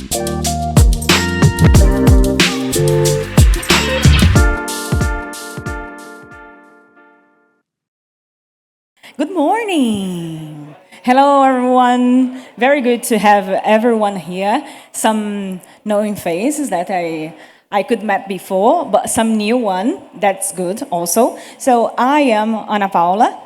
Good morning. Hello, everyone. Very good to have everyone here. Some knowing faces that I could met before, but some new one. That's good also. So I am Paula.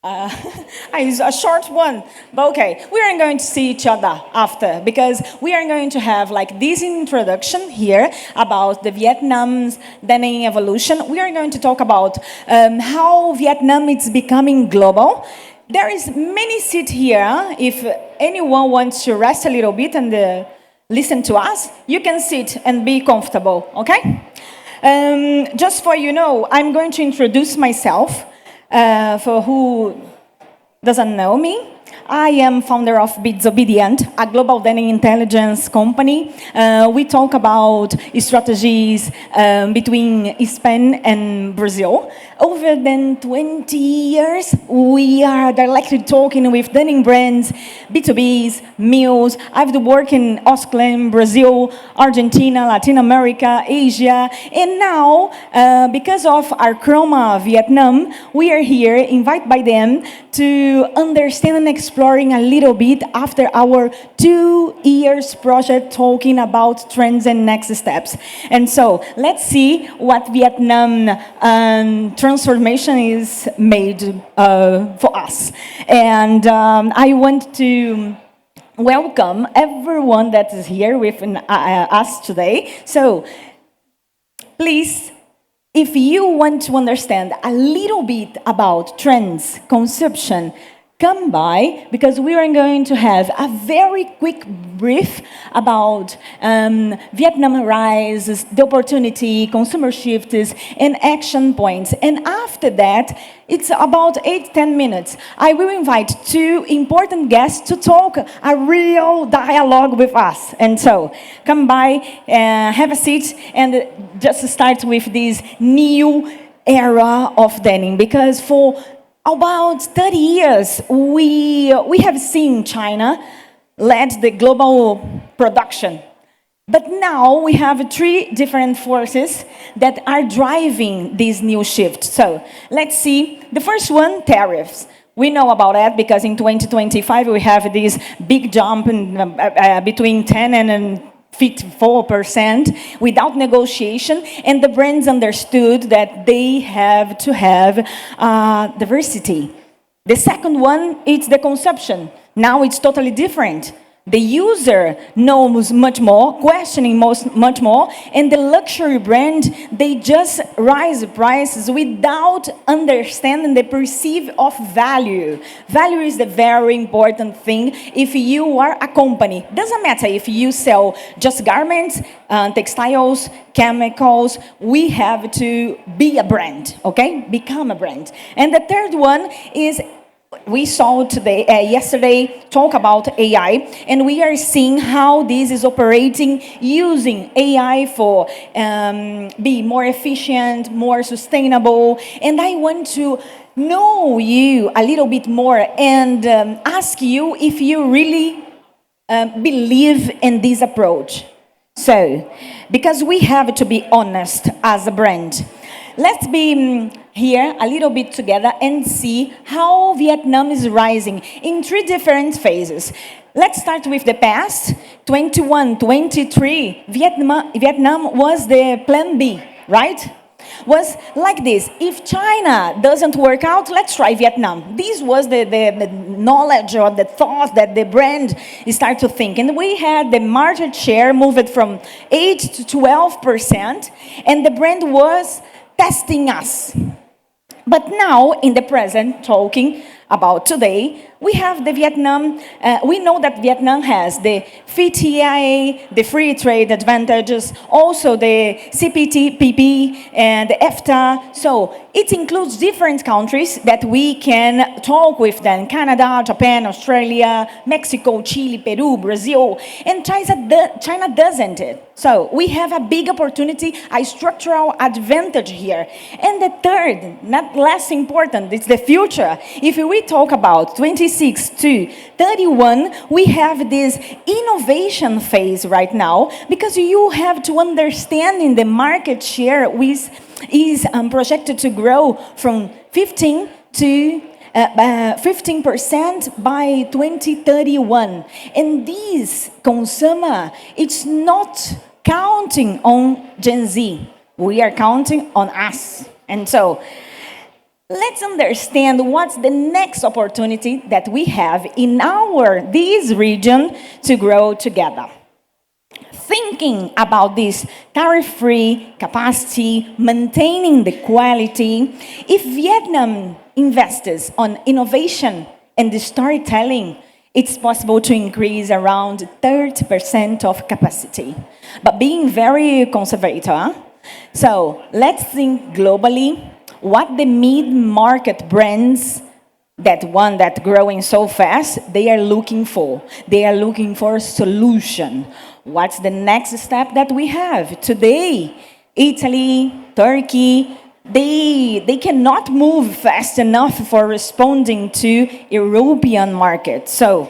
I use a short one, but okay. We are going to see each other after because we are going to have like this introduction here about the Vietnam's denim evolution. We are going to talk about how Vietnam is becoming global. There is many seats here. If anyone wants to rest a little bit and listen to us, you can sit and be comfortable. Okay? Just for you know, I'm going to introduce myself. For who doesn't know me, I am founder of Disobedient, a global denim intelligence company. We talk about strategies between Spain and Brazil. Over than 20 years, we are directly talking with denim brands, B2Bs, mills. I've worked in Auckland, Brazil, Argentina, Latin America, Asia. And now, because of our Chroma Vietnam, we are here, invited by them to understand and exploring a little bit after our 2 years project talking about trends and next steps. And so let's see what Vietnam transformation is made for us. And I want to welcome everyone that is here with us today. So please, if you want to understand a little bit about trends, consumption, come by because we are going to have a very quick brief about Vietnam rises, the opportunity, consumer shifts, and action points. And after that, it's about 8-10 minutes. I will invite 2 important guests to talk a real dialogue with us. And so, come by, have a seat, and just start with this new era of denim. Because for about 30 years, we have seen China led the global production. But now we have 3 different forces that are driving this new shift. So let's see. The first one, tariffs. We know about that because in 2025 we have this big jump in, between 10 and 54% without negotiation, and the brands understood that they have to have diversity. The second one is the consumption. Now it's totally different. The user knows much more, questioning much more, and the luxury brand, they just raise prices without understanding the perceive of value. Value is the very important thing if you are a company. Doesn't matter if you sell just garments, textiles, chemicals, we have to be a brand, okay? Become a brand. And the third one is we saw yesterday talk about AI, and we are seeing how this is operating using AI for be more efficient, more sustainable. And I want to know you a little bit more and ask you if you really believe in this approach. So, because we have to be honest as a brand, let's be here a little bit together and see how Vietnam is rising in 3 different phases. Let's start with the past. 21, 23, Vietnam was the plan B, right? Was like this. If China doesn't work out, let's try Vietnam. This was the knowledge or the thought that the brand started to think. And we had the market share moved from 8 to 12%, and the brand was testing us. But now, in the present, talking about today, we have the Vietnam, we know that Vietnam has the FTA, the free trade advantages, also the CPTPP and the EFTA. So it includes different countries that we can talk with them. Canada, Japan, Australia, Mexico, Chile, Peru, Brazil. And China doesn't it. So we have a big opportunity, a structural advantage here. And the third, not less important, it's the future. If we talk about 2030, 26 to 31, we have this innovation phase right now, because you have to understand in the market share is projected to grow from 15% by 2031. And this consumer, it's not counting on Gen Z. We are counting on us. And so, let's understand what's the next opportunity that we have in this region to grow together. Thinking about this tariff-free capacity, maintaining the quality, if Vietnam invests on innovation and the storytelling, it's possible to increase around 30% of capacity. But being very conservative, so let's think globally what the mid-market brands, that growing so fast, they are looking for. They are looking for a solution. What's the next step that we have? Today, Italy, Turkey, they cannot move fast enough for responding to European market. So,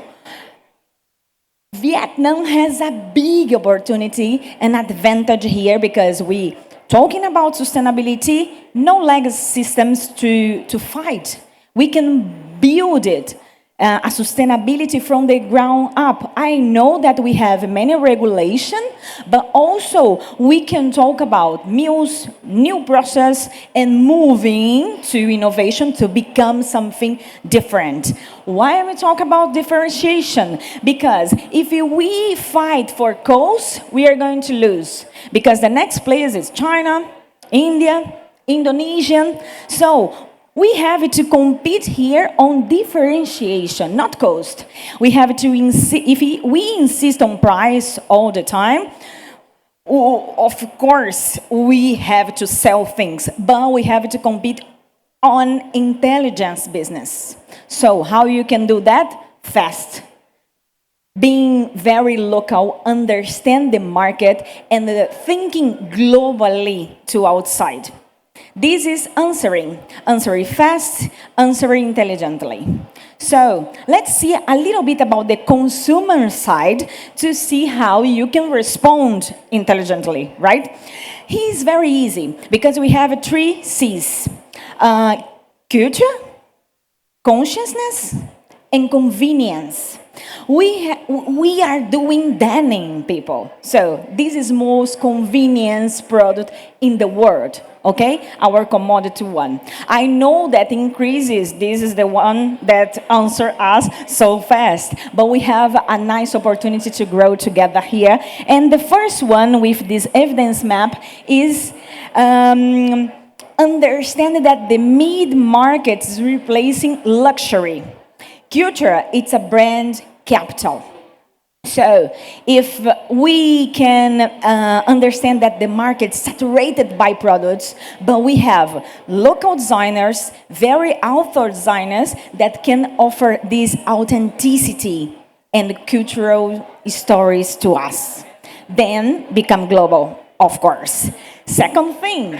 Vietnam has a big opportunity and advantage here, because we talking about sustainability, no legacy systems to fight. We can build it, a sustainability from the ground up. I know that we have many regulations, but also we can talk about mills, new process, and moving to innovation to become something different. Why am I talking about differentiation? Because if we fight for coast, we are going to lose. Because the next players is China, India, Indonesia. So we have to compete here on differentiation, not cost. We have to if we insist on price all the time, of course we have to sell things, but we have to compete on intelligence business. So how you can do that? Fast. Being very local, understand the market, and thinking globally to outside. This is answering fast, answering intelligently. So let's see a little bit about the consumer side to see how you can respond intelligently, right? It's very easy, because we have 3 C's. Culture, consciousness, and convenience. We are doing denim, people. So this is most convenience product in the world, okay? Our commodity one. I know that increases, this is the one that answer us so fast, but we have a nice opportunity to grow together here. And the first one with this evidence map is understanding that the mid-market is replacing luxury. Culture, it's a brand capital. So if we can understand that the market is saturated by products, but we have local designers, very author designers that can offer this authenticity and cultural stories to us, then become global, of course. Second thing,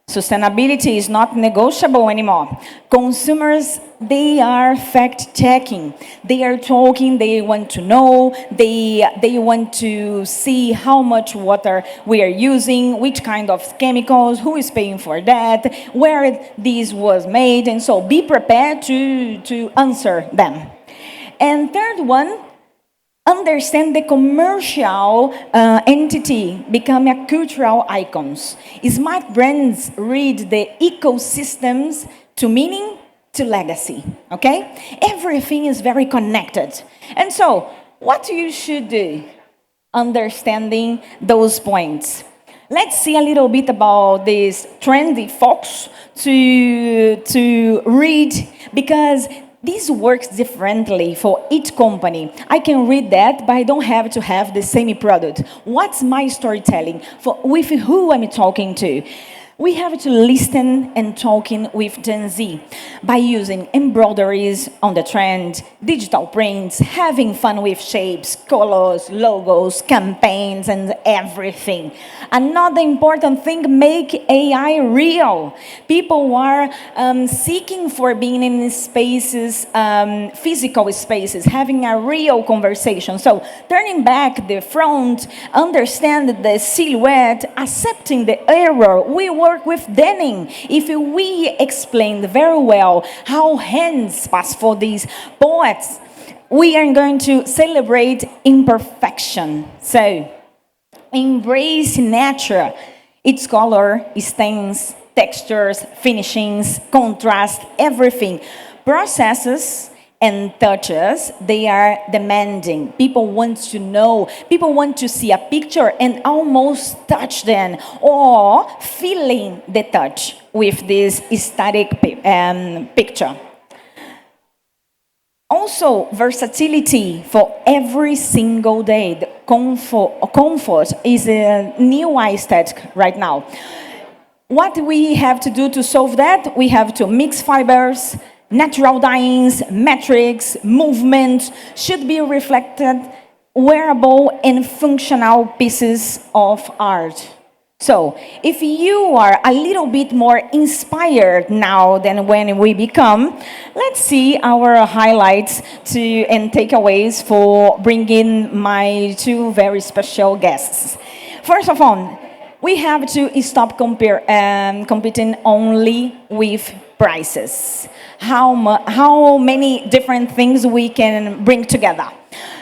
sustainability is not negotiable anymore. Consumers, they are fact-checking. They are talking, they want to know, they want to see how much water we are using, which kind of chemicals, who is paying for that, where this was made, and so be prepared to answer them. And third one, understand the commercial entity become a cultural icons. Smart brands read the ecosystems to meaning to legacy, okay? Everything is very connected. And so, what you should do? Understanding those points. Let's see a little bit about this trendy folks to read, because this works differently for each company. I can read that, but I don't have to have the same product. What's my storytelling? With who I'm talking to? We have to listen and talking with Gen Z by using embroideries on the trend, digital prints, having fun with shapes, colors, logos, campaigns, and everything. Another important thing, make AI real. People are seeking for being in spaces, physical spaces, having a real conversation. So turning back the front, understand the silhouette, accepting the error. We work with Denim. If we explained very well how hands pass for these poets, we are going to celebrate imperfection. So embrace nature, its color, stains, textures, finishings, contrast, everything. Processes and touches, they are demanding. People want to know, people want to see a picture and almost touch them, or feeling the touch with this static picture. Also, versatility for every single day. The comfort is a new aesthetic right now. What we have to do to solve that? We have to mix fibers, natural dyes, metrics, movement should be reflected, wearable and functional pieces of art. So, if you are a little bit more inspired now than when we become, let's see our highlights and takeaways for bringing my two very special guests. First of all, we have to stop competing only with prices. How many different things we can bring together.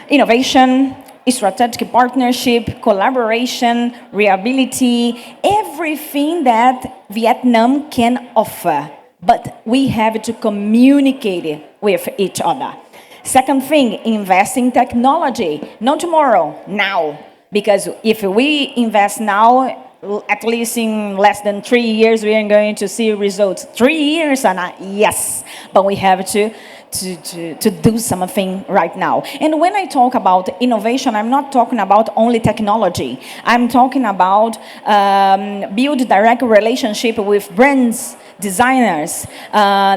Innovation, strategic partnership, collaboration, reliability, everything that Vietnam can offer. But we have to communicate it with each other. Second thing, invest in technology. Not tomorrow, now. Because if we invest now, at least in less than 3 years, we are going to see results. 3 years, and yes, but we have to do something right now. And when I talk about innovation, I'm not talking about only technology. I'm talking about build direct relationship with brands, designers,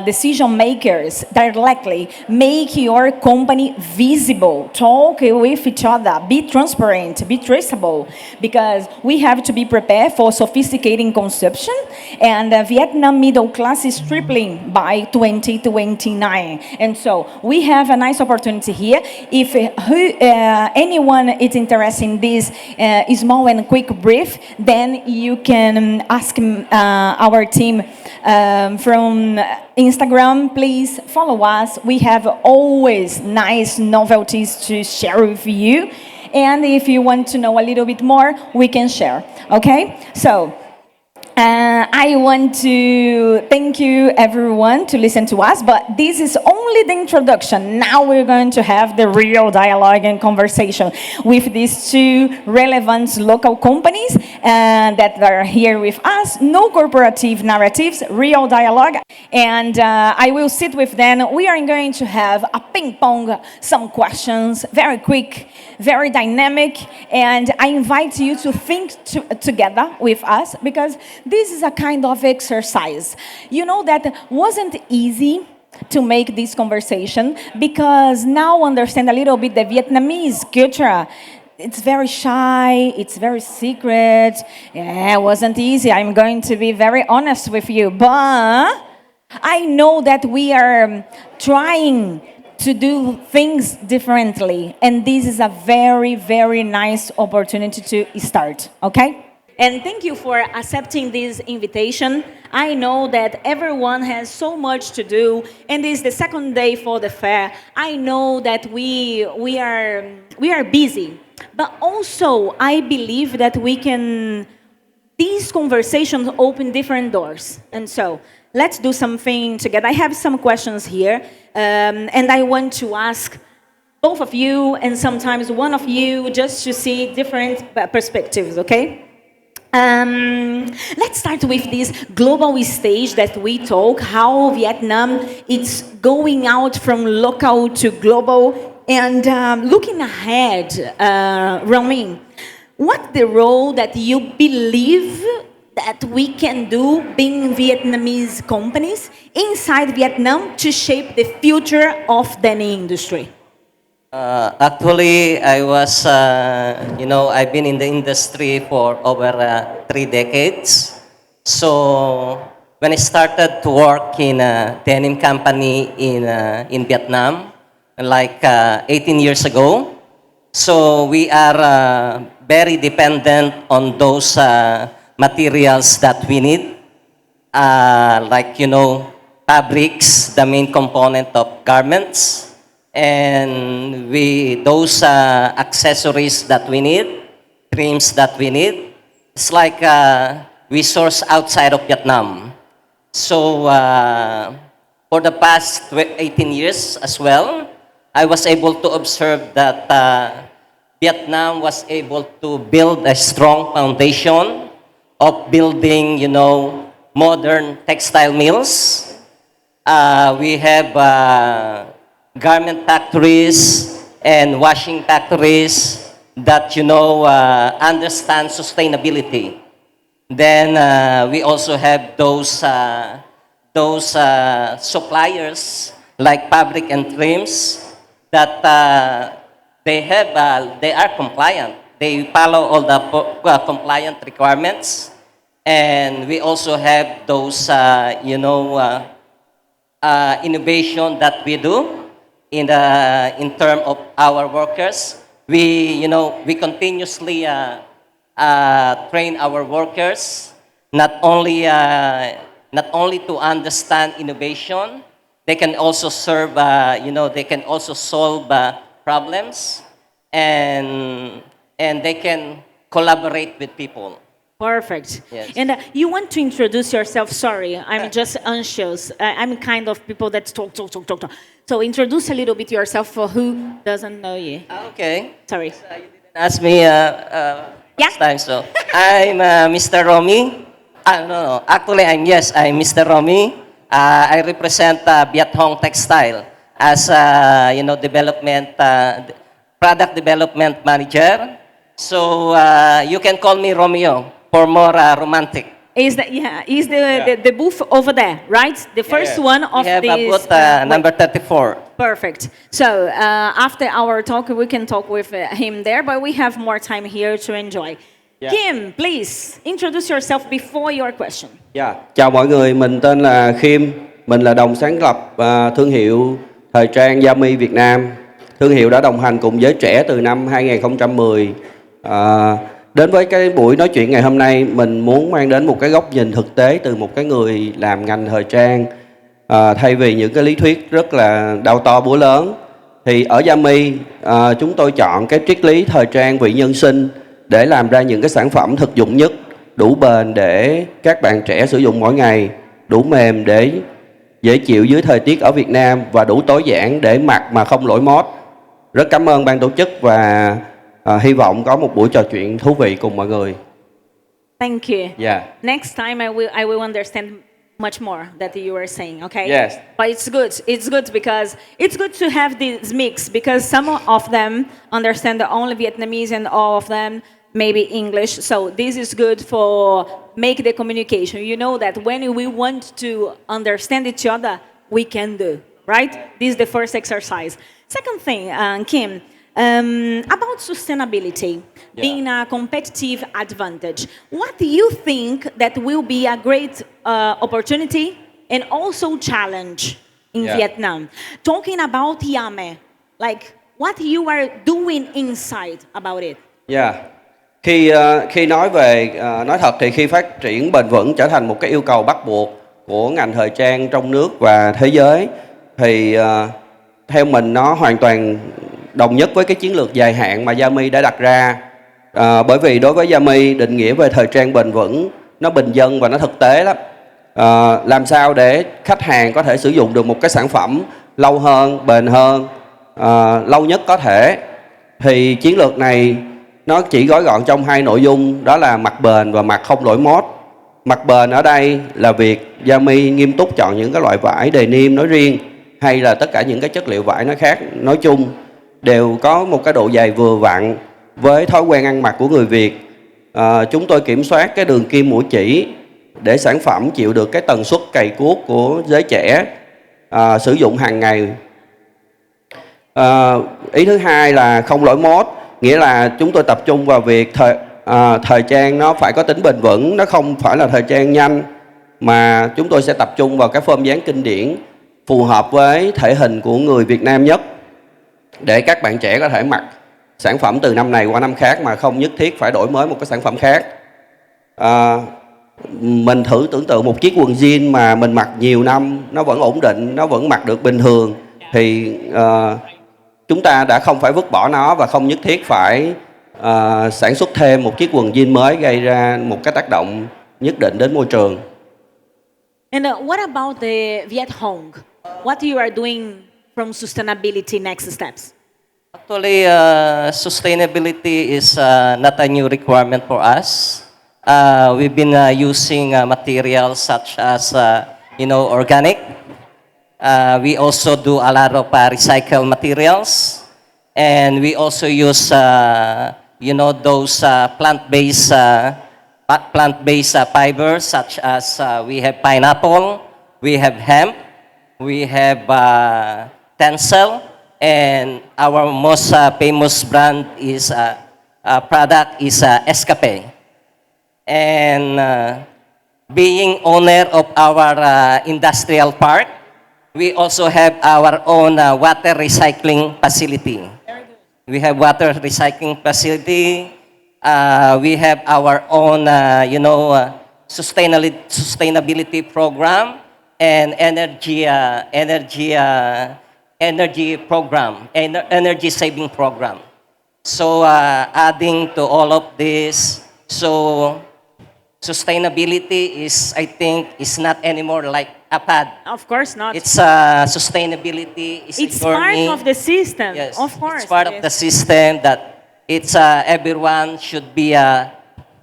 decision makers directly. Make your company visible. Talk with each other. Be transparent. Be traceable. Because we have to be prepared for sophisticated consumption. And Vietnam middle class is tripling by 2029. And so we have a nice opportunity here. If anyone is interested in this small and quick brief, then you can ask our team from Instagram. Please follow us. We have always nice novelties to share with you. And if you want to know a little bit more, we can share. Okay? So I want to thank you everyone to listen to us, but this is only the introduction. Now we're going to have the real dialogue and conversation with these two relevant local companies that are here with us. No corporative narratives, real dialogue. And I will sit with them. We are going to have a ping pong, some questions, very quick, very dynamic. And I invite you to think together with us, because this is a kind of exercise. You know that wasn't easy to make this conversation, because now understand a little bit the Vietnamese culture. It's very shy, it's very secret. Yeah, it wasn't easy. I'm going to be very honest with you. But I know that we are trying to do things differently. And this is a very, very nice opportunity to start, okay? And thank you for accepting this invitation. I know that everyone has so much to do, and this is the second day for the fair. I know that we are busy, but also I believe that these conversations open different doors. And so let's do something together. I have some questions here, and I want to ask both of you and sometimes one of you just to see different perspectives, okay? Let's start with this global stage that we talk, how Vietnam is going out from local to global. And looking ahead, Romeo, what's the role that you believe that we can do being Vietnamese companies inside Vietnam to shape the future of the industry? Actually, I was, I've been in the industry for over 3 decades. So when I started to work in a denim company in Vietnam, like 18 years ago, so we are very dependent on those materials that we need, fabrics, the main component of garments, and those accessories that we need, trims that we need. It's like we source outside of Vietnam. So for the past 18 years as well, I was able to observe that Vietnam was able to build a strong foundation of building, modern textile mills. We have garment factories and washing factories that, understand sustainability. Then we also have those suppliers like fabric and trims that they are compliant. They follow all the compliant requirements. And we also have those, innovation that we do in terms of our workers. We continuously train our workers not only to understand innovation. They can also serve, they can also solve problems, and they can collaborate with people. Perfect. Yes. And you want to introduce yourself? Sorry, I'm just anxious. I'm kind of people that talk. So introduce a little bit yourself for who doesn't know you. Okay. Sorry. You didn't ask me last time, so I'm Mr. Romy. No. Actually, I'm Mr. Romy. I represent Viet Hong Textile as product development manager. So you can call me Romeo for more romantic. Is the booth over there, right? The first one of we have these. Booth number 34. Perfect. So after our talk, we can talk with him there, but we have more time here to enjoy. Yeah. Khiêm, please introduce yourself before your question. Chào mọi người, mình tên là Khiêm, mình là đồng sáng lập thương hiệu thời trang YAME Việt Nam. Thương hiệu đã đồng hành cùng giới trẻ từ năm 2010. Đến với cái buổi nói chuyện ngày hôm nay, mình muốn mang đến một cái góc nhìn thực tế từ một cái người làm ngành thời trang, thay vì những cái lý thuyết rất là đao to búa lớn. Thì ở YAME, chúng tôi chọn cái triết lý thời trang vị nhân sinh để làm ra những cái sản phẩm thực dụng nhất, đủ bền để các bạn trẻ sử dụng mỗi ngày, đủ mềm để dễ chịu dưới thời tiết ở Việt Nam và đủ tối giản để mặc mà không lỗi mót. Rất cảm ơn ban tổ chức và hy vọng có một buổi trò chuyện thú vị cùng mọi người. Thank you. Yeah. Next time I will understand much more that you were saying, okay? Yes. But it's good. It's good because it's good to have this mix because some of them understand only Vietnamese and all of them maybe English. So this is good for make the communication. You know that when we want to understand each other, we can do, right? This is the first exercise. Second thing, Khiêm, about sustainability being a competitive advantage. What do you think that will be a great opportunity and also challenge in Vietnam? Talking about YAME, like what you are doing inside about it. Khi nói thật thì khi phát triển bền vững trở thành một cái yêu cầu bắt buộc của ngành thời trang trong nước và thế giới thì theo mình nó hoàn toàn đồng nhất với cái chiến lược dài hạn mà YAME đã đặt ra. Bởi vì đối với YAME, định nghĩa về thời trang bền vững nó bình dân và nó thực tế lắm. Làm sao để khách hàng có thể sử dụng được một cái sản phẩm lâu hơn, bền hơn, lâu nhất có thể. Thì chiến lược này nó chỉ gói gọn trong hai nội dung, đó là mặc bền và mặc không lỗi mót. Mặc bền ở đây là việc YAME nghiêm túc chọn những cái loại vải Denim nói riêng hay là tất cả những cái chất liệu vải nói khác nói chung đều có một cái độ dày vừa vặn với thói quen ăn mặc của người Việt. chúng tôi kiểm soát cái đường kim mũi chỉ để sản phẩm chịu được cái tần suất cày cuốc của giới trẻ sử dụng hàng ngày. Ý thứ hai là không lỗi mốt, nghĩa là chúng tôi tập trung vào việc thời trang nó phải có tính bền vững, nó không phải là thời trang nhanh, mà chúng tôi sẽ tập trung vào các form dáng kinh điển phù hợp với thể hình của người Việt Nam nhất, để các bạn trẻ có thể mặc sản phẩm từ năm này qua năm khác mà không nhất thiết phải đổi mới một cái sản phẩm khác. Mình thử tưởng tượng một chiếc quần jean mà mình mặc nhiều năm, nó vẫn ổn định, nó vẫn mặc được bình thường, thì chúng ta đã không phải vứt bỏ nó và không nhất thiết phải sản xuất thêm một chiếc quần jean mới gây ra một cái tác động nhất định đến môi trường. And what about the Viet Hong? What you are doing from sustainability next steps? Actually, sustainability is not a new requirement for us. We've been using materials such as, organic. We also do a lot of recycled materials. And we also use, those plant-based fibers, such as we have pineapple, we have hemp, we have tencel, and our most famous brand is product is Escape. And being owner of our industrial park, we also have our own water recycling facility. We have water recycling facility. We have our own, sustainability program and energy program, energy saving program. So adding to all of this, so sustainability is, I think, is not anymore like a fad. Of course not. It's sustainability is It's a journey. part of the system. Yes, Of course. it's part of the system that it's everyone should be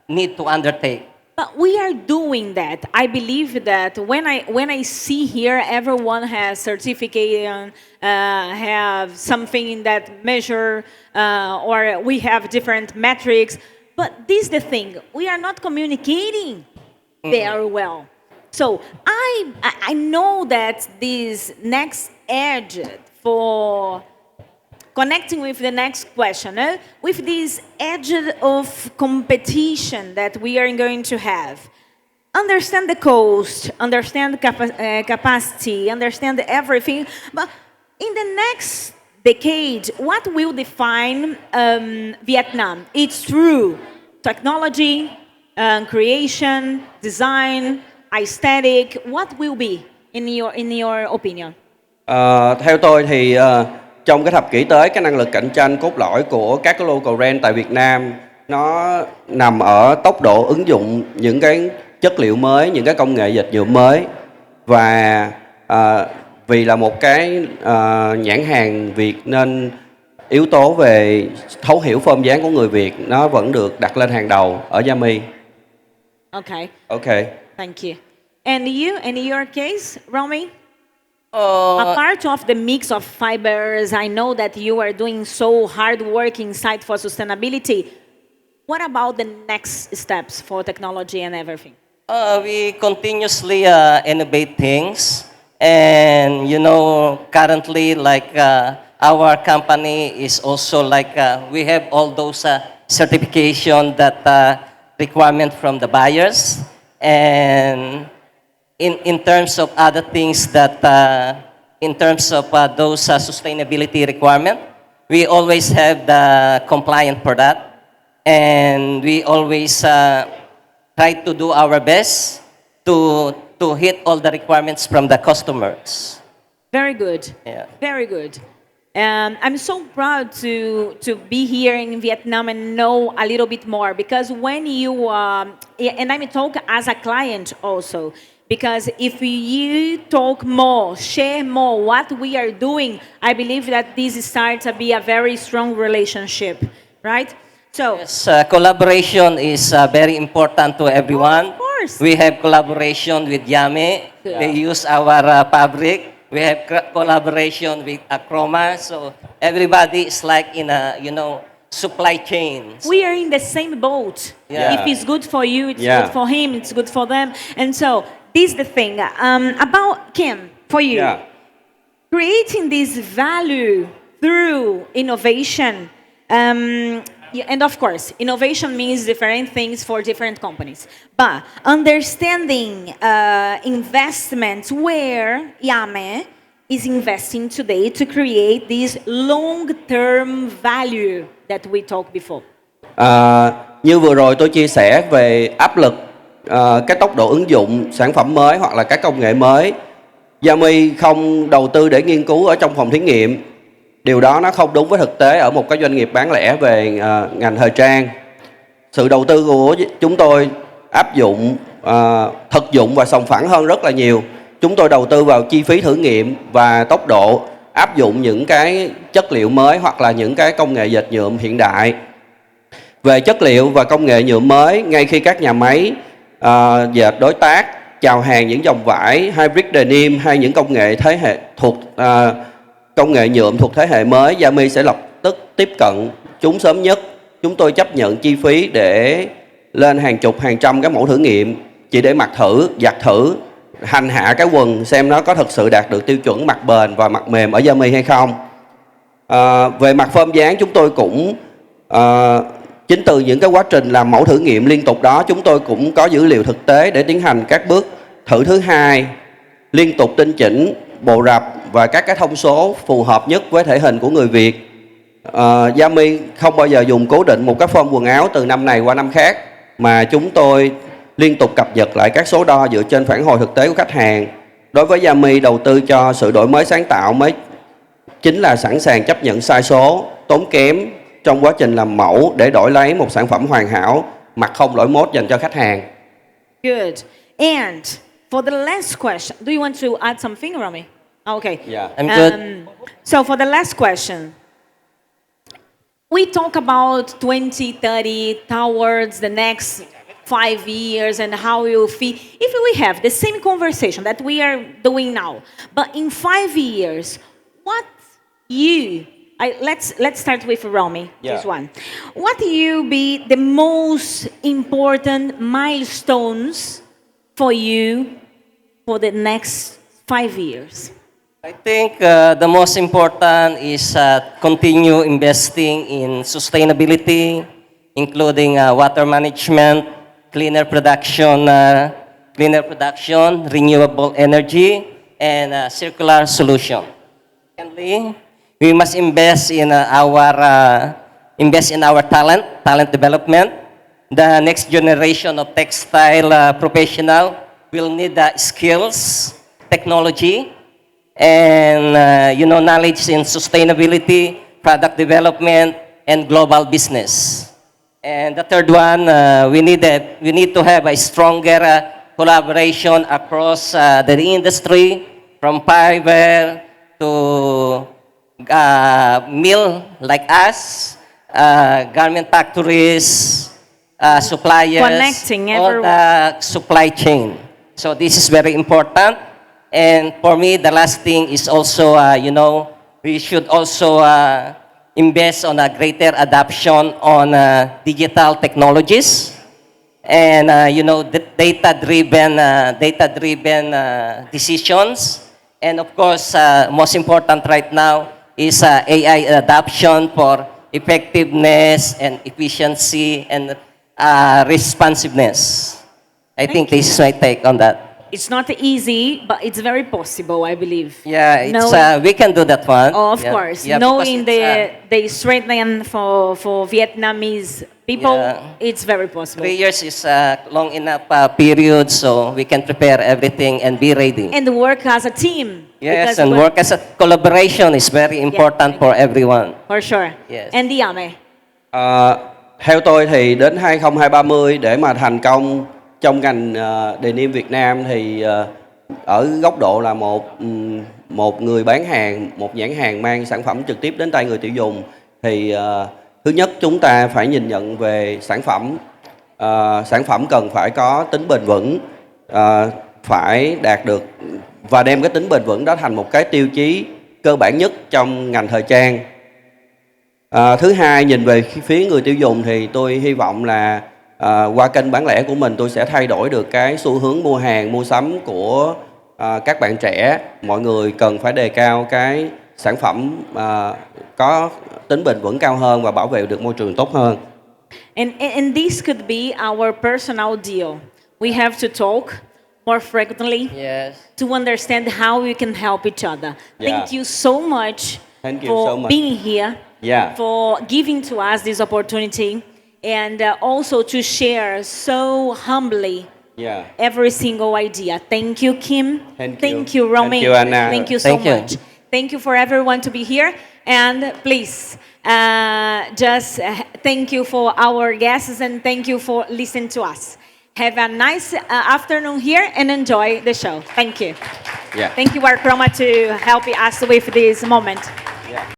need to undertake. But we are doing that. I believe that when I see here, everyone has certificate, have something that measure, or we have different metrics. But this is the thing: we are not communicating very well. So I know that this next edge for connecting with the next question, with this edge of competition that we are going to have. Understand the cost, understand capacity, understand everything. But in the next decade, what will define Vietnam? It's through technology, creation, design, aesthetic. What will be, in your opinion? Theo tôi thì trong cái thập kỷ tới, cái năng lực cạnh tranh cốt lõi của các cái local brand tại Việt Nam nó nằm ở tốc độ ứng dụng những cái chất liệu mới, những cái công nghệ dịch vụ mới. Và vì là một cái nhãn hàng Việt nên yếu tố về thấu hiểu form dáng của người Việt nó vẫn được đặt lên hàng đầu ở YAME. Okay. Okay. Thank you. And you, in your case, Romy? A part of the mix of fibers, I know that you are doing so hard work inside for sustainability. What about the next steps for technology and everything? We continuously innovate things, and currently, like our company is also like we have all those certification that requirement from the buyers, and in terms of other things that in terms of those sustainability requirement, we always have the compliant product, and we always try to do our best to hit all the requirements from the customers. Very good. Yeah. Very good. I'm so proud to be here in Vietnam and know a little bit more, because when you and I'm talking as a client also, because if you talk more, share more what we are doing, I believe that this starts to be a very strong relationship, right? So Yes, collaboration is very important to everyone. Of course. We have collaboration with YAME. Yeah. They use our fabric. We have collaboration with Acroma. So everybody is like in a, supply chains. We are in the same boat. Yeah. If it's good for you, it's Yeah. good for him, it's good for them. And so this is the thing. About Khiêm, for you, Yeah. creating this value through innovation. And of course, innovation means different things for different companies. But understanding investments where YAME is investing today to create this long-term value that we talked before. Như vừa rồi tôi chia sẻ về áp lực, cái tốc độ ứng dụng sản phẩm mới hoặc là các công nghệ mới. YAME không đầu tư để nghiên cứu ở trong phòng thí nghiệm. Điều đó nó không đúng với thực tế ở một cái doanh nghiệp bán lẻ về ngành thời trang. Sự đầu tư của chúng tôi áp dụng thực dụng và sòng phẳng hơn rất là nhiều. Chúng tôi đầu tư vào chi phí thử nghiệm và tốc độ áp dụng những cái chất liệu mới hoặc là những cái công nghệ dệt nhuộm hiện đại. Về chất liệu và công nghệ nhuộm mới, ngay khi các nhà máy dệt đối tác chào hàng những dòng vải hybrid denim hay những công nghệ thế hệ thuộc công nghệ nhuộm thuộc thế hệ mới, YAME sẽ lập tức tiếp cận chúng sớm nhất. Chúng tôi chấp nhận chi phí để lên hàng chục, hàng trăm cái mẫu thử nghiệm chỉ để mặc thử, giặt thử, hành hạ cái quần xem nó có thực sự đạt được tiêu chuẩn mặc bền và mặc mềm ở YAME hay không. Về mặt phơm dáng, chúng tôi cũng chính từ những cái quá trình làm mẫu thử nghiệm liên tục đó, chúng tôi cũng có dữ liệu thực tế để tiến hành các bước thử thứ hai, liên tục tinh chỉnh bộ rập và các cái thông số phù hợp nhất với thể hình của người Việt. YAME không bao giờ dùng cố định một cái form quần áo từ năm này qua năm khác, mà chúng tôi liên tục cập nhật lại các số đo dựa trên phản hồi thực tế của khách hàng. Đối với YAME, đầu tư cho sự đổi mới sáng tạo mới chính là sẵn sàng chấp nhận sai số, tốn kém trong quá trình làm mẫu để đổi lấy một sản phẩm hoàn hảo, mặc không lỗi mốt dành cho khách hàng. Good. And for the last question, do you want to add something, Romy? Okay. Yeah. I'm good. So for the last question, we talk about 2030 towards the next 5 years and how you feel. If we have the same conversation that we are doing now, but in 5 years, what let's start with Romy, this one. What you be the most important milestones for you for the next 5 years? I think the most important is continue investing in sustainability, including water management, cleaner production, renewable energy, and circular solution. Secondly, we must invest in our talent development. The next generation of textile professional will need skills, technology, and knowledge in sustainability, product development, and global business. And the third one, we need to have a stronger collaboration across the industry, from fiber to mill like us, garment factories, suppliers, Connecting all everyone. the supply chain. So this is very important. And for me, the last thing is also, we should also invest on a greater adoption on digital technologies and, the data-driven decisions. And of course, most important right now is AI adoption for effectiveness and efficiency and responsiveness. I think this is my take on that. It's not easy, but it's very possible, I believe. Yeah, it's, Knowing- we can do that one. Oh, of Yeah. course. Yeah, Knowing because the strength for Vietnamese people, Yeah. it's very possible. 3 years is a long enough period, so we can prepare everything and be ready. And work as a team. Yes, because and we're- work as a collaboration is very important for everyone. For sure. Yes. And YAME. Theo tôi thì đến 2030 để mà thành công trong ngành denim Việt Nam thì ở góc độ là một người bán hàng, một nhãn hàng mang sản phẩm trực tiếp đến tay người tiêu dùng thì thứ nhất chúng ta phải nhìn nhận về sản phẩm. Sản phẩm cần phải có tính bền vững, phải đạt được và đem cái tính bền vững đó thành một cái tiêu chí cơ bản nhất trong ngành thời trang. Thứ hai, nhìn về phía người tiêu dùng thì tôi hy vọng là qua kênh bán lẻ của mình tôi sẽ thay đổi được cái xu hướng mua hàng, mua sắm của các bạn trẻ. Mọi người cần phải đề cao cái sản phẩm có tính bền vững cao hơn và bảo vệ được môi trường tốt hơn. And this could be our personal deal. We have to talk more frequently Yes. to understand how we can help each other. Yeah. Thank you so much Thank you for so much. being here, Yeah. for giving to us this opportunity, and also to share so humbly Yeah. every single idea. Thank you, Khiêm. Thank Thank you. you, Romeo. Thank you, Anna. Thank you so Thank you. much. Thank you for everyone to be here. And please, just thank you for our guests and thank you for listening to us. Have a nice afternoon here and enjoy the show. Thank you. Yeah. Thank you, Chroma, to help us with this moment. Yeah.